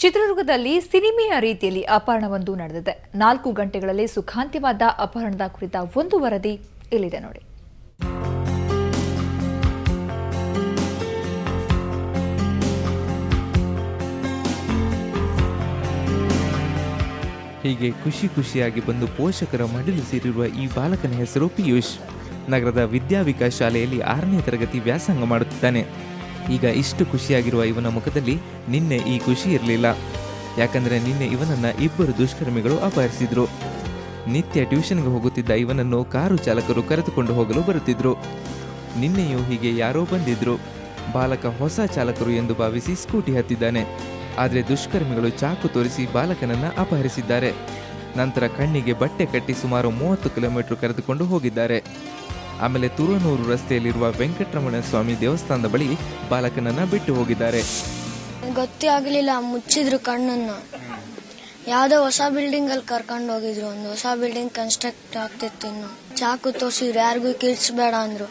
ಚಿತ್ರದುರ್ಗದಲ್ಲಿ ಸಿನಿಮೆಯ ರೀತಿಯಲ್ಲಿ ಅಪಹರಣವೊಂದು ನಡೆದಿದೆ. 4 ಗಂಟೆಗಳಲ್ಲಿ ಸುಖಾಂತ್ಯವಾದ ಅಪಹರಣದ ಕುರಿತ ಒಂದು ವರದಿ ಇಲ್ಲಿದೆ ನೋಡಿ. ಹೀಗೆ ಖುಷಿಯಾಗಿ ಬಂದು ಪೋಷಕರ ಮಡಿಲು ಸೇರಿರುವ ಈ ಬಾಲಕನ ಹೆಸರು ಪಿಯೂಷ್. ನಗರದ ವಿದ್ಯಾವಿಕಾಸ್ ಶಾಲೆಯಲ್ಲಿ 6ನೇ ತರಗತಿ ವ್ಯಾಸಂಗ ಮಾಡುತ್ತಿದ್ದಾನೆ. ಈಗ ಇಷ್ಟು ಖುಷಿಯಾಗಿರುವ ಇವನ ಮುಖದಲ್ಲಿ ನಿನ್ನೆ ಈ ಖುಷಿ ಇರಲಿಲ್ಲ. ಯಾಕಂದರೆ ನಿನ್ನೆ ಇವನನ್ನು ಇಬ್ಬರು ದುಷ್ಕರ್ಮಿಗಳು ಅಪಹರಿಸಿದ್ರು. ನಿತ್ಯ ಟ್ಯೂಷನ್ಗೆ ಹೋಗುತ್ತಿದ್ದ ಇವನನ್ನು ಕಾರು ಚಾಲಕರು ಕರೆದುಕೊಂಡು ಹೋಗಲು ಬರುತ್ತಿದ್ರು. ನಿನ್ನೆಯೂ ಹೀಗೆ ಯಾರೋ ಬಂದಿದ್ರು. ಬಾಲಕ ಹೊಸ ಚಾಲಕರು ಎಂದು ಭಾವಿಸಿ ಸ್ಕೂಟಿ ಹತ್ತಿದ್ದಾನೆ. ಆದರೆ ದುಷ್ಕರ್ಮಿಗಳು ಚಾಕು ತೋರಿಸಿ ಬಾಲಕನನ್ನು ಅಪಹರಿಸಿದ್ದಾರೆ. ನಂತರ ಕಣ್ಣಿಗೆ ಬಟ್ಟೆ ಕಟ್ಟಿ ಸುಮಾರು 30 ಕಿಲೋಮೀಟರ್ ಕರೆದುಕೊಂಡು ಹೋಗಿದ್ದಾರೆ. ಆಮೇಲೆ ತುರನೂರು ರಸ್ತೆಯಲ್ಲಿರುವ ವೆಂಕಟರಮಣ ಸ್ವಾಮಿ ದೇವಸ್ಥಾನದ ಬಳಿ ಬಾಲಕನನ್ನ ಬಿಟ್ಟು ಹೋಗಿದ್ದಾರೆ. ಗೊತ್ತೇ ಆಗಲಿಲ್ಲ, ಮುಚ್ಚಿದ್ರು ಕಣ್ಣನ್ನ. ಯಾವ್ದೋ ಹೊಸ ಬಿಲ್ಡಿಂಗ್ ಅಲ್ಲಿ ಕರ್ಕೊಂಡು ಹೋಗಿದ್ರು. ಒಂದು ಹೊಸ ಬಿಲ್ಡಿಂಗ್ ಕನ್ಸ್ಟ್ರಕ್ಟ್ ಆಗ್ತಿತ್ತು. ಇನ್ನು ಚಾಕು ತೋರಿಸಿದ್ರು, ಯಾರಿಗೂ ಕಿರ್ಚ್ಬೇಡ ಅಂದ್ರು.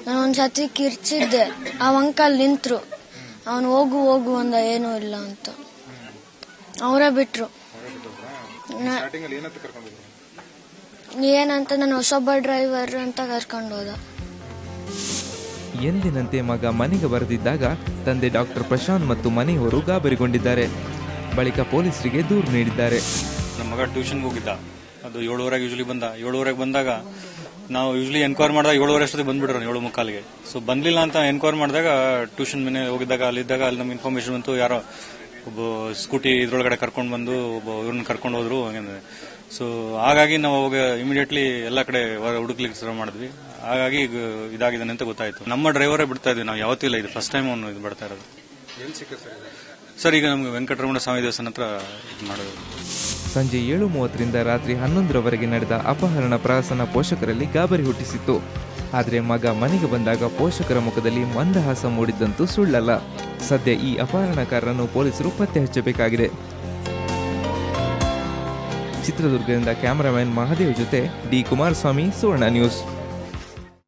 ನಾನು ಒಂದ್ಸತಿ ಕಿರ್ಚಿದ್ದೆ. ಆ ಅಂಕಲ್ ನಿಂತ್ರು. ಅವನು ಹೋಗು ಅಂದ, ಏನೂ ಇಲ್ಲ ಅಂತ. ಅವರೇ ಬಿಟ್ರು. ಏನಂತ ನಾನು ಹೊಸೊಬ್ಬ ಡ್ರೈವರ್ ಅಂತ ಕರ್ಕೊಂಡು ಹೋದ. ಎಂದಿನಂತೆ ಮಗ ಮನೆಗೆ ಬರೆದಿದ್ದಾಗ ತಂದೆ ಡಾಕ್ಟರ್ ಪ್ರಶಾಂತ್ ಮತ್ತು ಮನೆಯವರು ಗಾಬರಿಗೊಂಡಿದ್ದಾರೆ. ಬಳಿಕ ಪೊಲೀಸರಿಗೆ ದೂರು ನೀಡಿದ್ದಾರೆ. ನಮ್ಮ ಮಗ ಟ್ಯೂಷನ್ಗೆ ಹೋಗಿದ್ದ. ಅದು 7:15 ಯೂಶಲಿ ಬಂದ. 7:15 ಬಂದಾಗ ನಾವು ಯೂಶಲಿ ಎನ್ಕ್ವೈರ್ ಮಾಡಿದಾಗ 7:30 ಅಷ್ಟೊತ್ತಿಗೆ ಬಂದ್ಬಿಟ್ರು, 7:45ಗೆ. ಸೊ ಬಂದಿಲ್ಲ ಅಂತ ಎನ್ಕ್ವೈರ್ ಮಾಡಿದಾಗ ಟ್ಯೂಷನ್ ಮನೆ ಹೋಗಿದ್ದಾಗ ಅಲ್ಲಿ ನಮ್ಗೆ ಇನ್ಫಾರ್ಮೇಶನ್ ಬಂತು, ಯಾರೋ ಒಬ್ಬ ಸ್ಕೂಟಿ ಇದ್ರೊಳಗಡೆ ಕರ್ಕೊಂಡು ಬಂದು ಒಬ್ಬ ಇವ್ರನ್ನ ಕರ್ಕೊಂಡು ಹೋದ್ರು. ಸೊ ಹಾಗಾಗಿ ನಾವು ಅವಾಗ ಇಮಿಡಿಯೇಟ್ಲಿ ಎಲ್ಲ ಕಡೆ ಹುಡುಕ್ಲಿಕ್ಕೆ ಶುರು ಮಾಡಿದ್ವಿ. ಹಾಗಾಗಿ ಇದಾಗಿದ್ದಾನೆ ಅಂತ ಗೊತ್ತಾಯ್ತು. ನಮ್ಮ ಡ್ರೈವರೇ ಬಿಡ್ತಾ ಇದ್ವಿ, ನಾವು ಯಾವತ್ತೂ ಇಲ್ಲ. ಇದು ಫಸ್ಟ್ ಟೈಮ್ ಅವನು ಇದು ಬಿಡ್ತಾ ಇರೋದು. ಸರ್ ಈಗ ನಮ್ಗೆ ವೆಂಕಟರಮಣ ಸ್ವಾಮಿ ದೇವಸ್ಥಾನ ಹತ್ರ ಇದು ಮಾಡೋದು. ಸಂಜೆ 7:30ರಿಂದ ರಾತ್ರಿ 11ರವರೆಗೆ ನಡೆದ ಅಪಹರಣ ಪ್ರಹಸನ ಪೋಷಕರಲ್ಲಿ ಗಾಬರಿ ಹುಟ್ಟಿಸಿತ್ತು. ಆದರೆ ಮಗ ಮನೆಗೆ ಬಂದಾಗ ಪೋಷಕರ ಮುಖದಲ್ಲಿ ಮಂದಹಾಸ ಮೂಡಿದ್ದಂತೂ ಸುಳ್ಳಲ್ಲ. ಸದ್ಯ ಈ ಅಪಹರಣಕಾರರನ್ನು ಪೊಲೀಸರು ಪತ್ತೆ ಹಚ್ಚಬೇಕಾಗಿದೆ. ಚಿತ್ರದುರ್ಗದಿಂದ ಕ್ಯಾಮರಾಮನ್ ಮಹಾದೇವ್ ಜೊತೆ ಡಿ ಕುಮಾರಸ್ವಾಮಿ, ಸುವರ್ಣ ನ್ಯೂಸ್.